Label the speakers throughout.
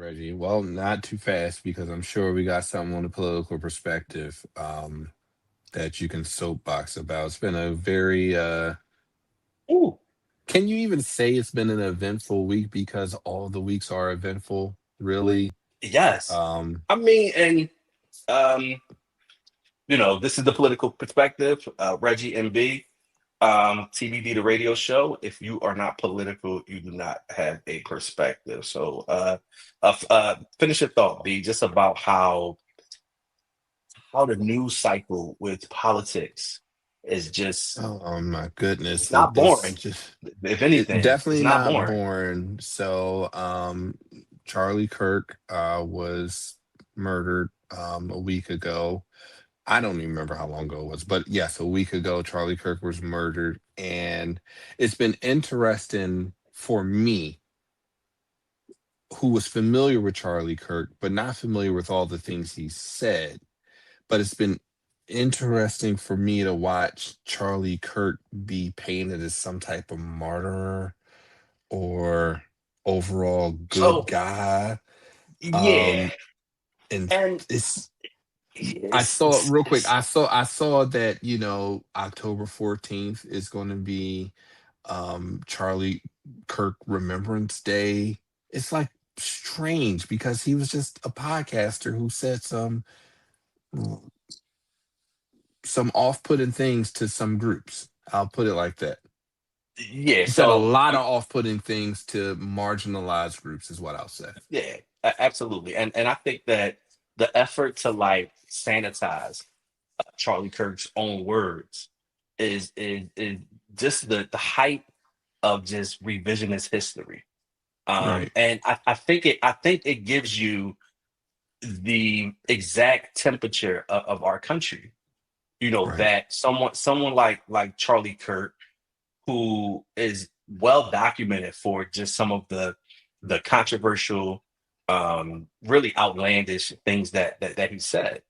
Speaker 1: Reggie. Well, not too fast because I'm sure we got something on the political perspective that you can soapbox about. It's been a very
Speaker 2: Ooh,
Speaker 1: can you even say it's been an eventful week because all the weeks are eventful, really?
Speaker 2: yes.
Speaker 1: Um
Speaker 2: I mean, and um, this is the political perspective. Reggie MB, TBD, the radio show. If you are not political, you do not have a perspective. So, finish your thought, B, just about how the news cycle with politics is just
Speaker 1: oh my
Speaker 2: it's
Speaker 1: goodness,
Speaker 2: not
Speaker 1: it's
Speaker 2: boring.
Speaker 1: just
Speaker 2: If
Speaker 1: it
Speaker 2: anything, it's
Speaker 1: definitely
Speaker 2: not
Speaker 1: not
Speaker 2: boring.
Speaker 1: born. So Charlie Kirk was murdered a week ago. I don't even remember how long ago it was, but yes, a week ago, Charlie Kirk was murdered. And it's been interesting for me, who was familiar with Charlie Kirk, but not familiar with all the things he said. But it's been interesting for me to watch Charlie Kirk be painted as some type of martyr or overall good
Speaker 2: So
Speaker 1: guy.
Speaker 2: yeah,
Speaker 1: Um, and
Speaker 2: and
Speaker 1: it's I
Speaker 2: it's,
Speaker 1: saw
Speaker 2: it's,
Speaker 1: real quick.
Speaker 2: it's
Speaker 1: I saw that October 14th is going to be Charlie Kirk Remembrance Day. It's like strange because he was just a podcaster who said some off-putting things to some groups. I'll put it like that.
Speaker 2: yeah.
Speaker 1: He said a
Speaker 2: So
Speaker 1: lot of off-putting things to marginalized groups is what I'll say.
Speaker 2: yeah, absolutely. And I think that the effort to like sanitize Charlie Kirk's own words is just the height of just revisionist history.
Speaker 1: Right,
Speaker 2: And I think it gives you the exact temperature of our country.
Speaker 1: right.
Speaker 2: That someone like Charlie Kirk, who is well documented for just some of the controversial, really outlandish things that he said,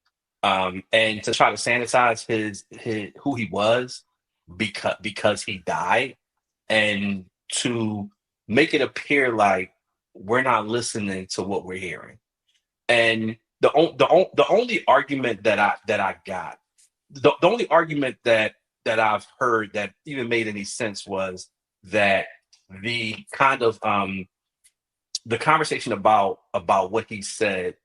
Speaker 2: and to try to sanitize his who he was because he died, and to make it appear like we're not listening to what we're hearing. And the only argument that I got, the only argument that I've heard that even made any sense was that the kind of the conversation about what he said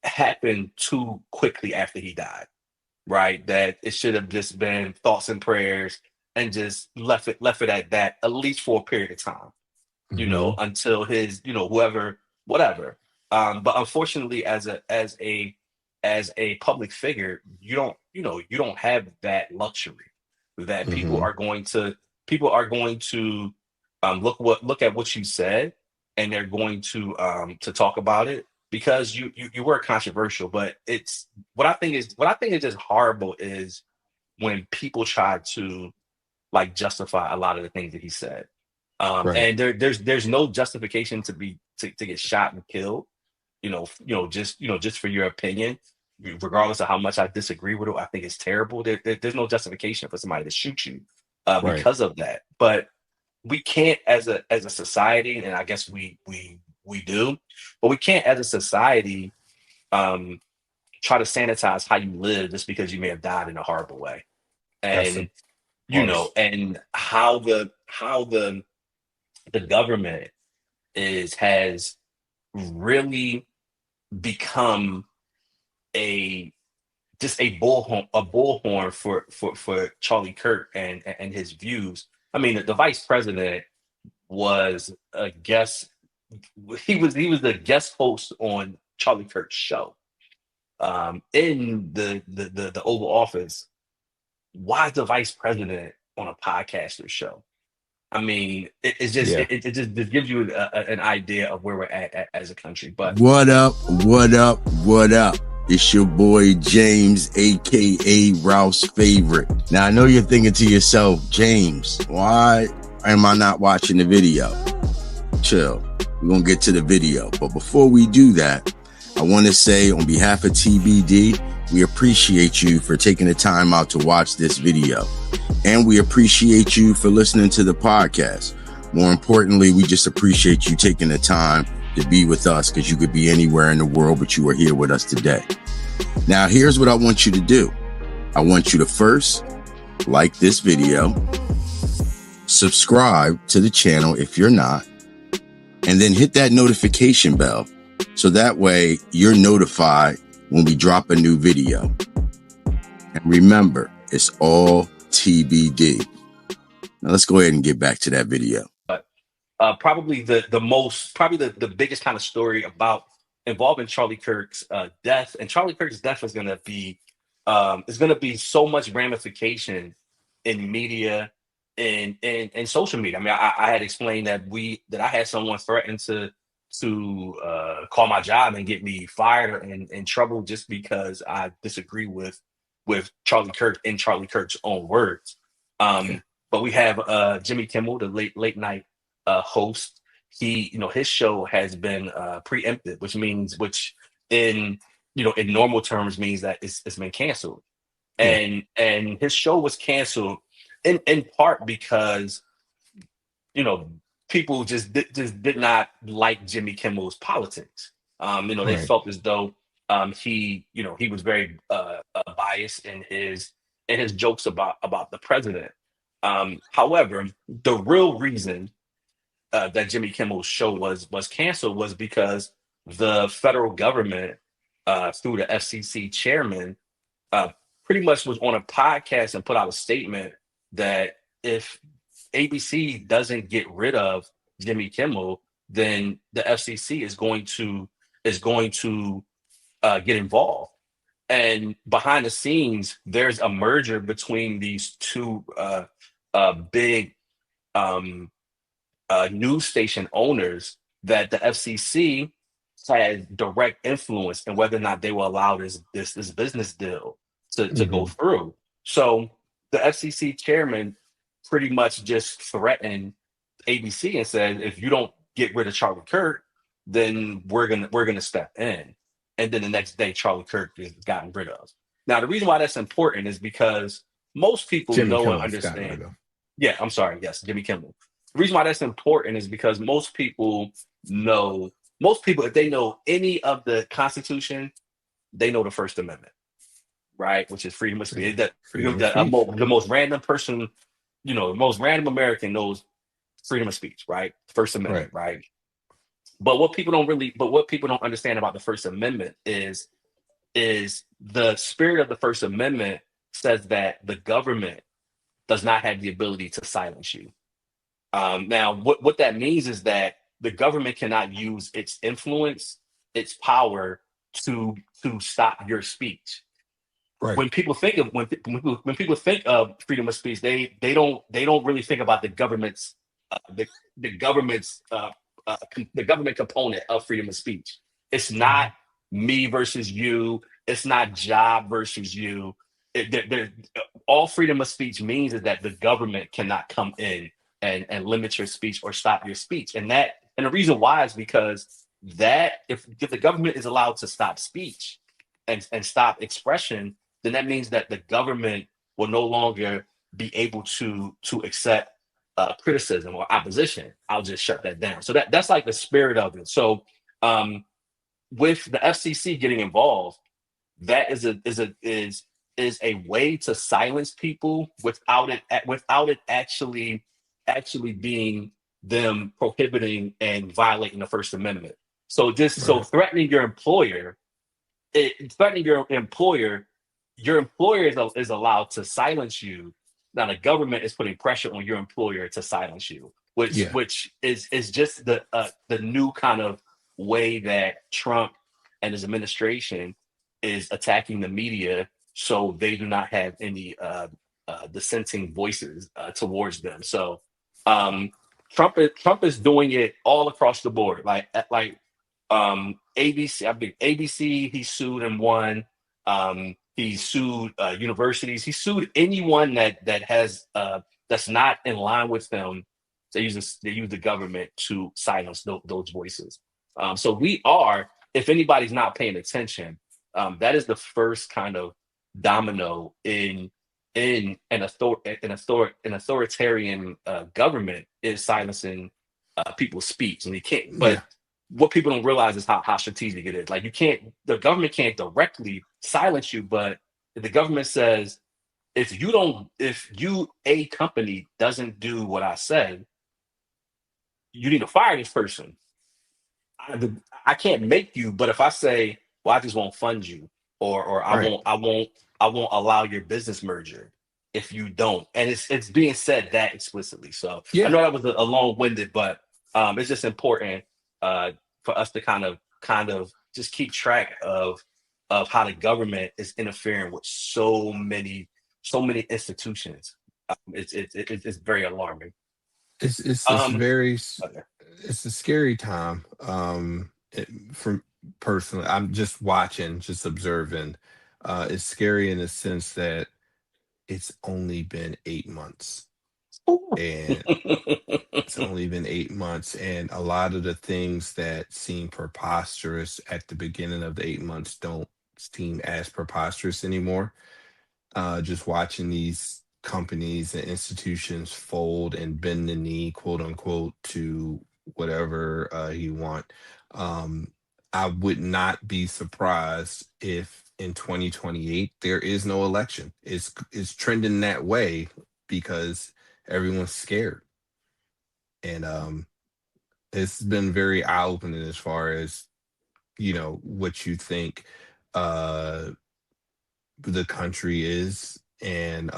Speaker 2: happened too quickly after he died, right? That it should have just been thoughts and prayers and just left it at that, at least for a period of time,
Speaker 1: Hmm.
Speaker 2: until his, whoever, whatever. But unfortunately, as a public figure, you don't have that luxury. That people
Speaker 1: Hmm.
Speaker 2: are going to look at what you said, and they're going to talk about it because you were controversial. But it's what I think is just horrible is when people try to like justify a lot of the things that he said.
Speaker 1: Right.
Speaker 2: And there's no justification to get shot and killed, just for your opinion, regardless of how much I disagree with it. I think it's terrible. There's no justification for somebody to shoot you
Speaker 1: Right.
Speaker 2: because of that. But we can't, as a society, and I guess we do, but we can't, as a society, um, try to sanitize how you live just because you may have died in a horrible way.
Speaker 1: That's a
Speaker 2: And
Speaker 1: harsh.
Speaker 2: and how the government has really become a just a bullhorn for Charlie Kirk and his views. I mean, the vice president was a guest. He was the guest host on Charlie Kirk's show, in the Oval Office. Why is the vice president on a podcaster show? I mean, it's just
Speaker 1: Yeah.
Speaker 2: it just gives you an idea of where we're at as a country. But
Speaker 3: What up? What up? What up? It's your boy James, aka Ralph's favorite. Now I know you're thinking to yourself, James, why am I not watching the video? Chill. We're gonna get to the video. But before we do that, I want to say on behalf of TBD, we appreciate you for taking the time out to watch this video. And we appreciate you for listening to the podcast. More importantly, we just appreciate you taking the time to be with us, because you could be anywhere in the world, but you are here with us today. Now, here's what I want you to do. I want you to first like this video, subscribe to the channel if you're not, and then hit that notification bell so that way you're notified when we drop a new video. And remember, it's all TBD. Now let's go ahead and get back to that video.
Speaker 2: Probably the biggest kind of story about involving Charlie Kirk's death, and Charlie Kirk's death is going to be so much ramification in media and social media. I mean, I had explained that I had someone threaten to call my job and get me fired or in trouble just because I disagree with Charlie Kirk in Charlie Kirk's own words. But we have Jimmy Kimmel, the late night host. His show has been preempted, which in normal terms means that it's been canceled. And his show was canceled in part because people just did not like Jimmy Kimmel's politics. They felt as though he was very biased in his jokes about the president. However, the real reason that Jimmy Kimmel's show was canceled was because the federal government, through the FCC chairman, pretty much was on a podcast and put out a statement that if ABC doesn't get rid of Jimmy Kimmel, then the FCC is going to get involved. And behind the scenes, there's a merger between these two big news station owners that the FCC has direct influence in whether or not they will allow this business deal to go through. So the FCC chairman pretty much just threatened ABC and said, if you don't get rid of Charlie Kirk, then we're gonna step in. And then the next day, Charlie Kirk is gotten rid of. Now, the reason why that's important is because most people know and understand. Yeah, I'm sorry. Yes, Jimmy Kimmel. The reason why that's important is because most people, if they know any of the Constitution, they know the First Amendment, right? Which is freedom of speech. The most random person, the most random American knows freedom of speech, right? First Amendment, right? But what people don't understand about the First Amendment is the spirit of the First Amendment says that the government does not have the ability to silence you. Now, what that means is that the government cannot use its influence, its power to stop your speech. Right. When people think of freedom of speech, they don't really think about the government's the government component of freedom of speech. It's not me versus you. It's not job versus you. All freedom of speech means is that the government cannot come in and limit your speech or stop your speech. And the reason why is because that if the government is allowed to stop speech and stop expression, then that means that the government will no longer be able to accept criticism or opposition. I'll just shut that down. So that's like the spirit of it. So with the FCC getting involved, that is a way to silence people without it actually being them prohibiting and violating the First Amendment. So so threatening your employer is allowed to silence you. Now the government is putting pressure on your employer to silence you, which is just the new kind of way that Trump and his administration is attacking the media, so they do not have any dissenting voices towards them. So Trump is doing it all across the board, like ABC. I think ABC he sued and won. He sued universities. He sued anyone that has that's not in line with them. They use the government to silence those voices. So we are, if anybody's not paying attention, that is the first kind of domino in an authoritarian government is silencing people's speech, and you can't. But what people don't realize is how strategic it is. Like the government can't directly silence you, but if the government says, if you a company doesn't do what I said, you need to fire this person. I can't make you, but if I say, well, I just won't fund you, or
Speaker 1: Right.
Speaker 2: I won't allow your business merger if you don't. And it's being said that explicitly. So I
Speaker 1: Yeah.
Speaker 2: know that was a long-winded, but it's just important uh, for us to kind of just keep track of how the government is interfering with so many institutions. It's very alarming.
Speaker 1: It's
Speaker 2: Um,
Speaker 1: very
Speaker 2: okay.
Speaker 1: it's a scary time. From personally, I'm just watching, just observing. It's scary in the sense that it's only been 8 months, and it's only been 8 months, and a lot of the things that seem preposterous at the beginning of the 8 months don't seem as preposterous anymore. Just watching these companies and institutions fold and bend the knee, quote unquote, to whatever you want. Um, I would not be surprised if in 2028 there is no election. It's trending that way because everyone's scared, and it's been very eye opening as far as what you think. Uh, the country is, and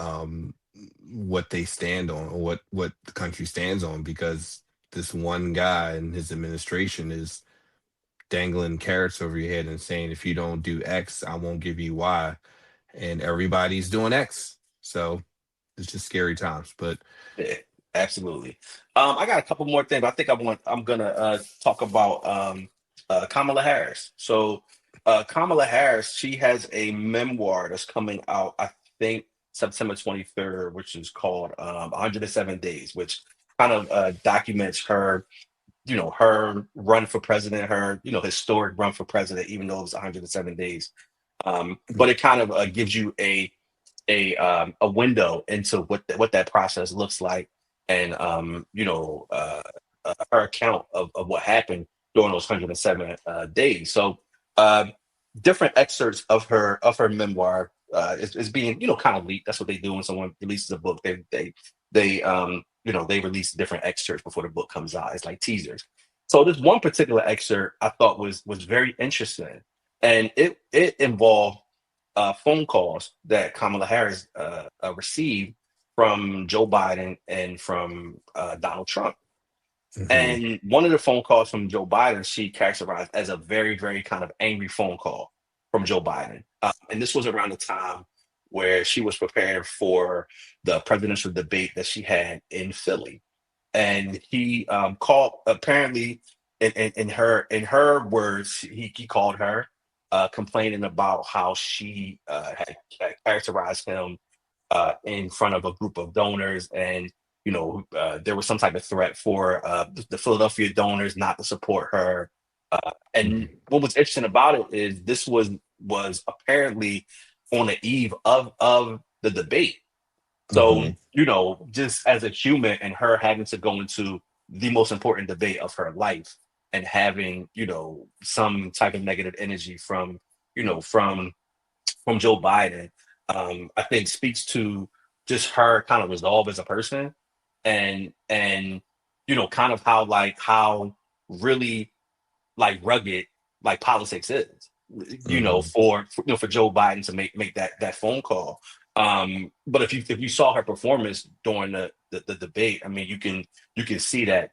Speaker 1: what they stand on, or what the country stands on, because this one guy and his administration is dangling carrots over your head and saying, if you don't do X, I won't give you Y, and everybody's doing X. So it's just scary times. But
Speaker 2: Yeah, absolutely. I got a couple more things, but I think I'm gonna talk about Kamala Harris. So Kamala Harris, she has a memoir that's coming out, I think September 23rd, which is called 107 Days, which kind of documents her, her run for president, her, historic run for president, even though it was 107 days. But it kind of gives you a window into what that process looks like, and her account of what happened during those 107 days. So uh, different excerpts of her memoir is being kind of leaked. That's what they do when someone releases a book. They release different excerpts before the book comes out. It's like teasers. So this one particular excerpt I thought was very interesting, and it involved phone calls that Kamala Harris received from Joe Biden and from Donald Trump.
Speaker 1: mhm,
Speaker 2: And one of the phone calls from Joe Biden, she characterized as a very, very kind of angry phone call from Joe Biden. And this was around the time where she was preparing for the presidential debate that she had in Philly. And he called, apparently, in her words, he called her, complaining about how she had characterized him in front of a group of donors, and there was some type of threat for the Philadelphia donors not to support her. And
Speaker 1: mhm,
Speaker 2: what was interesting about it is this was apparently on the eve of the debate. So,
Speaker 1: mhm,
Speaker 2: just as a human, and her having to go into the most important debate of her life, and having, some type of negative energy you know, from Joe Biden, I think speaks to just her kind of resolve as a person, and kind of how really like rugged like politics is,
Speaker 1: mhm,
Speaker 2: for Joe Biden to make that phone call. But if you saw her performance during the debate, I mean, you can see that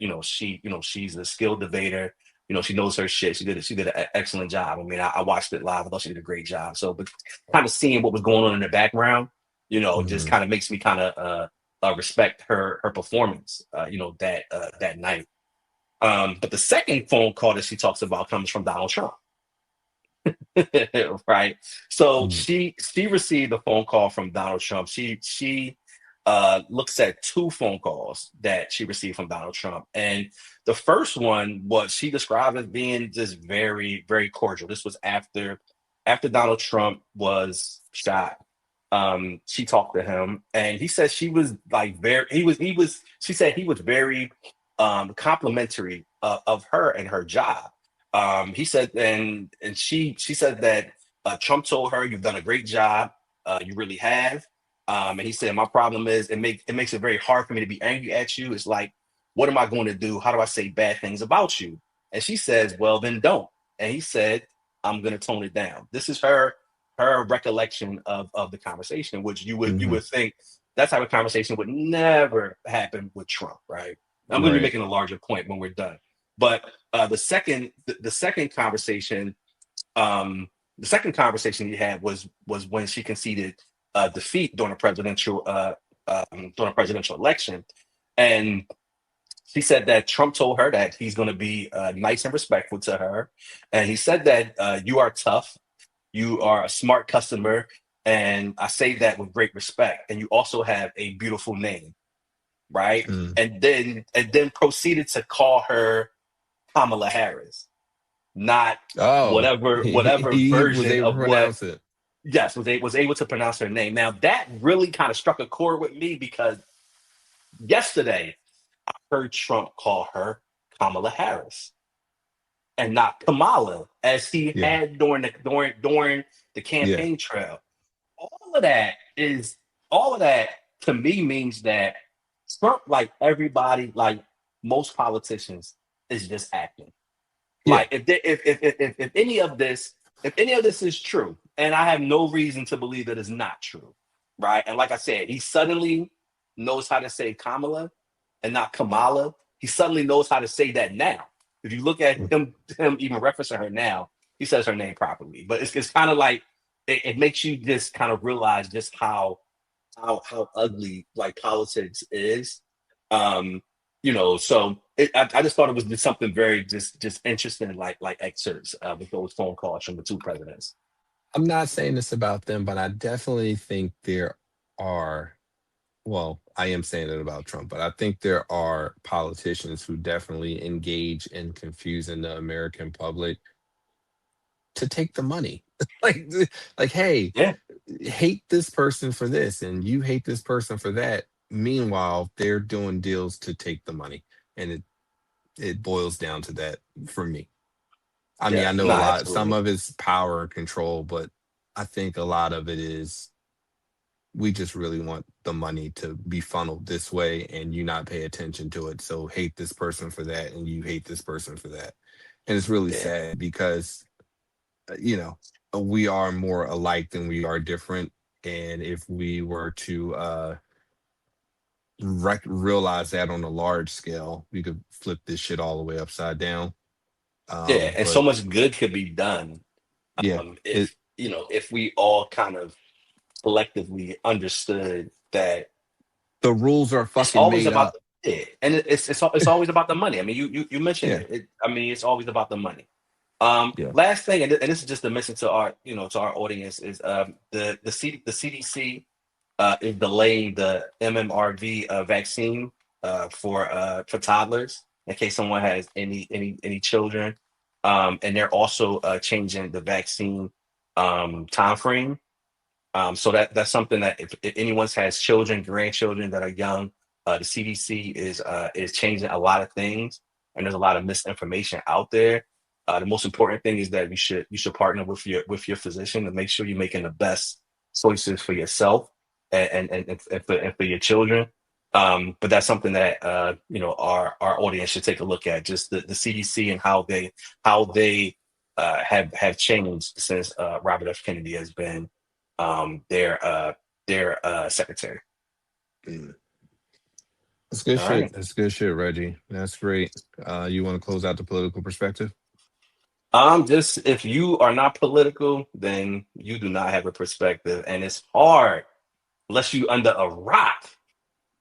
Speaker 2: she's a skilled debater. She knows her shit. She did an excellent job. I mean, I watched it live. I thought she did a great job. So, but kind of seeing what was going on in the background, just
Speaker 1: mhm,
Speaker 2: kind of makes me kind of respect her performance. That night. But the second phone call that she talks about comes from Donald Trump. Right. So
Speaker 1: mhm,
Speaker 2: she received a phone call from Donald Trump. She looks at two phone calls that she received from Donald Trump. And the first one, what she described as being just very, very cordial. This was after Donald Trump was shot. She talked to him, and he said she was like very she said he was very complimentary of her and her job. He said, and she said that Trump told her, "You've done a great job. You really have." And he said, "My problem is it makes it very hard for me to be angry at you. It's like, what am I going to do? How do I say bad things about you?" And she says, "Well, then don't." And he said, "I'm going to tone it down." This is her recollection of the conversation, which you
Speaker 1: Hmm.
Speaker 2: would think that type of conversation would never happen with Trump, right? I'm going to be
Speaker 1: Right.
Speaker 2: making a larger point when we're done. But the second conversation, um, the second conversation he had was when she conceded defeat during a presidential election, and she said that Trump told her that he's going to be nice and respectful to her, and he said that you are tough, you are a smart customer, and I say that with great respect, and you also have a beautiful name, right?
Speaker 1: Mm.
Speaker 2: And then proceeded to call her Kamala Harris, not
Speaker 1: Oh,
Speaker 2: whatever
Speaker 1: he was
Speaker 2: version
Speaker 1: able to
Speaker 2: of what.
Speaker 1: pronounce it.
Speaker 2: Yes, was able to pronounce her name. Now that really kind of struck a chord with me because yesterday I heard Trump call her Kamala Harris and not Kamala, as he
Speaker 1: Yeah.
Speaker 2: had during the
Speaker 1: Yeah.
Speaker 2: campaign trail. All of that is all of that to me means that Trump, like everybody, like most politicians, is just acting.
Speaker 1: Yeah.
Speaker 2: Like if any of this, if any of this is true, and I have no reason to believe that it's not true, right? And like I said, he suddenly knows how to say Kamala and not Kamala. He suddenly knows how to say that now. If you look at him even referencing her now, he says her name properly. But it's kind of like it makes you just kind of realize just how ugly like politics is. Um, so I just thought it was just something very just interesting, like excerpts with those phone calls from the two presidents.
Speaker 1: I'm not saying this about them, but I definitely think there are, well, I am saying it about Trump, but I think there are politicians who definitely engage in confusing the American public to take the money. like, like, hey,
Speaker 2: Yeah,
Speaker 1: hate this person for this, and you hate this person for that. Meanwhile, they're doing deals to take the money, and it boils down to that for me. I mean,
Speaker 2: yeah,
Speaker 1: I know
Speaker 2: no,
Speaker 1: a lot, some
Speaker 2: absolutely,
Speaker 1: of it's power and control, but I think a lot of it is we just really want the money to be funneled this way and you not pay attention to it. So hate this person for that and you hate this person for that. And it's really
Speaker 2: yeah,
Speaker 1: sad because, you know, we are more alike than we are different. And if we were to realize that on a large scale, we could flip this shit all the way upside down.
Speaker 2: yeah, and so
Speaker 1: But
Speaker 2: much good could be done
Speaker 1: yeah, it
Speaker 2: if if we all kind of collectively understood that
Speaker 1: the rules are
Speaker 2: it's
Speaker 1: fucking
Speaker 2: always
Speaker 1: made
Speaker 2: about
Speaker 1: up.
Speaker 2: and it's always about the money. I mean, you mentioned
Speaker 1: Yeah.
Speaker 2: it. I mean, it's always about the money.
Speaker 1: Yeah.
Speaker 2: Last thing, and this is just a mention to our to our audience is the CDC is delaying the MMRV vaccine for toddlers in case someone has any children, and they're also changing the vaccine time frame. So that's something that if anyone has children, grandchildren that are young, the CDC is changing a lot of things, and there's a lot of misinformation out there. The most important thing is that you should partner with your physician to make sure you're making the best choices for yourself and for your children. But that's something that our audience should take a look at, just the CDC and how they have changed since Robert F. Kennedy has been um, their uh, their secretary.
Speaker 1: Mm. That's good
Speaker 2: All
Speaker 1: shit.
Speaker 2: right.
Speaker 1: That's good shit, Reggie. That's great. You want to close out the political perspective?
Speaker 2: Just if you are not political, then you do not have a perspective, and it's hard unless you under a rock.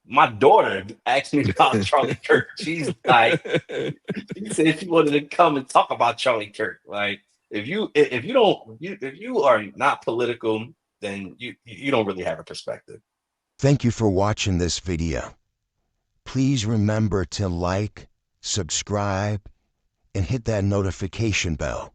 Speaker 2: My daughter asked me about Charlie Kirk. She's like, she said she wanted to come and talk about Charlie Kirk. Like, if you are not political, then you don't really have a perspective.
Speaker 4: Thank you for watching this video. Please remember to like, subscribe, and hit that notification bell.